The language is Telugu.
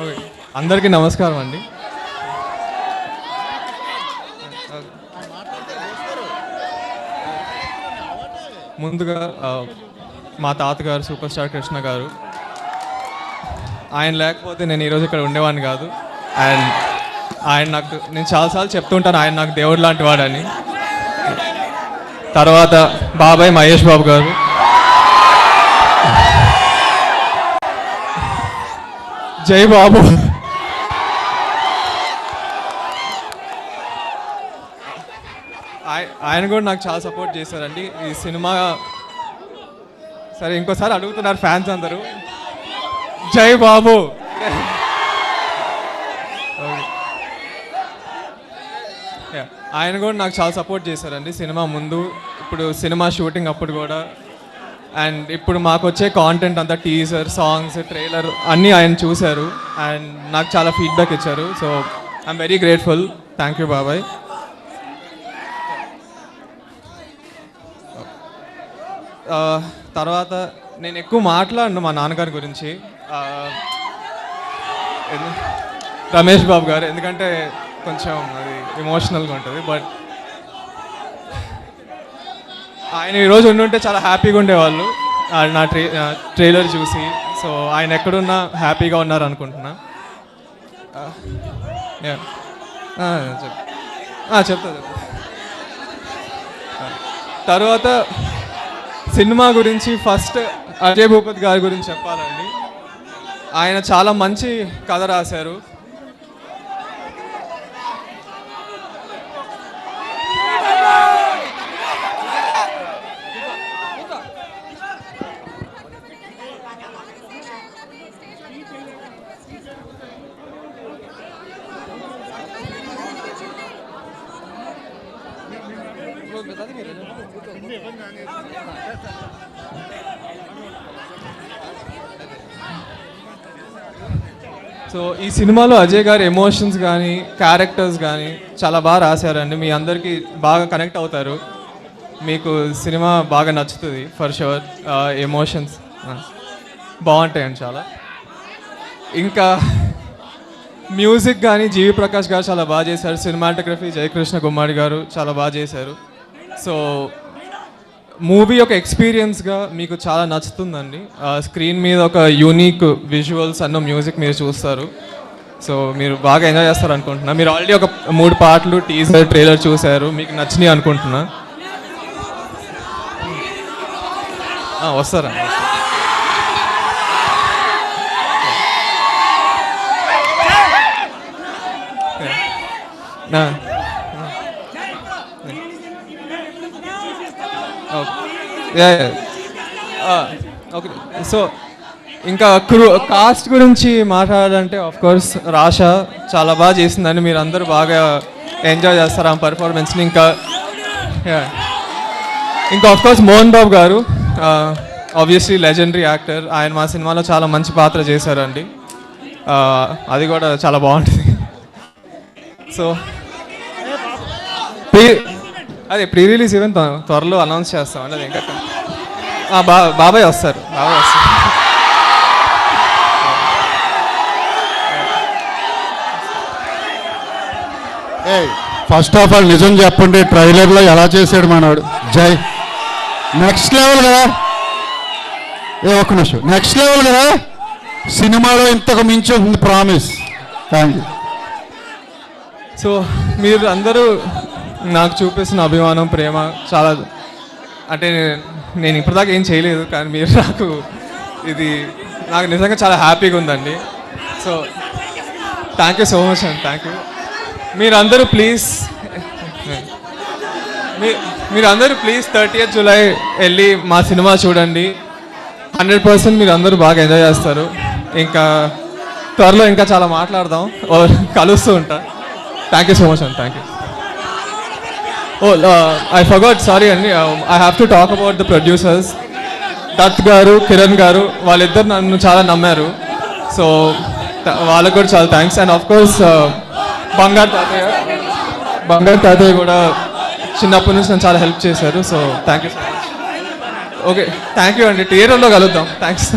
ఓకే, అందరికీ నమస్కారం అండి. ముందుగా మా తాతగారు సూపర్ స్టార్ కృష్ణ గారు, ఆయన లేకపోతే నేను ఈరోజు ఇక్కడ ఉండేవాడిని కాదు. అండ్ నేను చాలాసార్లు చెప్తుంటాను, ఆయన నాకు దేవుడు లాంటి వాడని. తర్వాత బాబాయ్ మహేష్ బాబు గారు, జై బాబు. ఆయన కూడా నాకు చాలా సపోర్ట్ చేశారండి ఈ సినిమా. సరే, ఇంకోసారి అడుగుతున్నారు ఫ్యాన్స్ అందరూ, జై బాబు. ఆయన కూడా నాకు చాలా సపోర్ట్ చేశారండి సినిమా ముందు, ఇప్పుడు సినిమా షూటింగ్ అప్పుడు కూడా. అండ్ ఇప్పుడు మాకు వచ్చే కాంటెంట్ అంతా, టీజర్, సాంగ్స్, ట్రైలర్ అన్నీ ఆయన చూశారు అండ్ నాకు చాలా ఫీడ్బ్యాక్ ఇచ్చారు. So I'm very grateful. Thank you బాబాయ్. తర్వాత నేను ఎక్కువ మాట్లాడను మా నాన్నగారి గురించి, రమేష్ బాబు గారు, ఎందుకంటే కొంచెం అది ఎమోషనల్గా ఉంటుంది. బట్ ఆయన ఈరోజు ఉండుంటే చాలా హ్యాపీగా ఉండేవాళ్ళు నా ట్రైలర్ చూసి. సో ఆయన ఎక్కడున్నా హ్యాపీగా ఉన్నారు అనుకుంటున్నా. చెప్తా. తర్వాత సినిమా గురించి ఫస్ట్ అజయ్ భూపతి గారి గురించి చెప్పాలండి. ఆయన చాలా మంచి కథ రాశారు. సో ఈ సినిమాలో అజయ్ గారి ఎమోషన్స్ కానీ క్యారెక్టర్స్ కానీ చాలా బాగా రాశారండి. మీ అందరికీ బాగా కనెక్ట్ అవుతారు, మీకు సినిమా బాగా నచ్చుతుంది ఫర్ షూర్. ఎమోషన్స్ బాగుంటాయండి చాలా. ఇంకా మ్యూజిక్ కానీ జీవి ప్రకాష్ గారు చాలా బాగా చేశారు. సినిమాటోగ్రఫీ జయకృష్ణ గుమ్మాడి గారు చాలా బాగా చేశారు. సో మూవీ ఒక ఎక్స్పీరియన్స్గా మీకు చాలా నచ్చుతుందండి. స్క్రీన్ మీద ఒక యూనిక్ విజువల్స్ అన్న మ్యూజిక్ మీరు చూస్తారు. సో మీరు బాగా ఎంజాయ్ చేస్తారు అనుకుంటున్నా. మీరు ఆల్రెడీ ఒక 3 పాటలు, టీజర్, ట్రైలర్ చూశారు, మీకు నచ్చినాయి అనుకుంటున్నా. వస్తారా? ఓకే. సో ఇంకా కాస్ట్ గురించి మాట్లాడాలంటే ఆఫ్ కోర్స్ రాషా చాలా బాగా చేసిందని మీరు అందరూ బాగా ఎంజాయ్ చేస్తారు ఆ పర్ఫార్మెన్స్ని. ఇంకా ఆఫ్ కోర్స్ మోహన్ బాబు గారు, ఆబ్వియస్లీ లెజెండరీ యాక్టర్. ఆయన మా సినిమాలో చాలా మంచి పాత్ర చేశారండి, అది కూడా చాలా బాగుంటుంది. సో అదే ప్రీ రిలీజ్ ఈవెంట్ త్వరలో అనౌన్స్ చేస్తామండి. అది ఇంకా బాబాయ్ వస్తారు. ఫస్ట్ ఆఫ్ ఆల్ నిజం చెప్పండి, ట్రైలర్లో ఎలా చేశాడు మనవాడు జై. నెక్స్ట్ లెవెల్ కదా, ఒక్క నిమిషం, నెక్స్ట్ లెవెల్ కదా. సినిమాలో ఇంతకు మించి ఉంది, ప్రామిస్. Thank you. సో మీరు అందరూ నాకు చూపిస్తున్న అభిమానం, ప్రేమ చాలా, అంటే నేను ఇప్పటిదాకా ఏం చేయలేదు, కానీ మీరు నాకు నిజంగా చాలా హ్యాపీగా ఉందండి. So thank you so much అండి. Thank you. మీరందరూ ప్లీజ్ 30th జూలై వెళ్ళి మా సినిమా చూడండి. 100% మీరు అందరూ బాగా ఎంజాయ్ చేస్తారు. ఇంకా త్వరలో ఇంకా చాలా మాట్లాడదాం, కలుస్తూ ఉంటా. థ్యాంక్ యూ సో మచ్ అండి. Thank you. I forgot, sorry అండి. I have to talk about the producers. Dutt గారు, కిరణ్ గారు, వాళ్ళిద్దరు నన్ను చాలా నమ్మారు. సో వాళ్ళకు కూడా చాలా థ్యాంక్స్. అండ్ ఆఫ్ కోర్స్ బంగారు తాతయ్య కూడా చిన్నప్పటి నుంచి నన్ను చాలా హెల్ప్ చేశారు. So thank you so much. Okay, thank you అండి. థియేటర్లో కలుద్దాం. థ్యాంక్స్.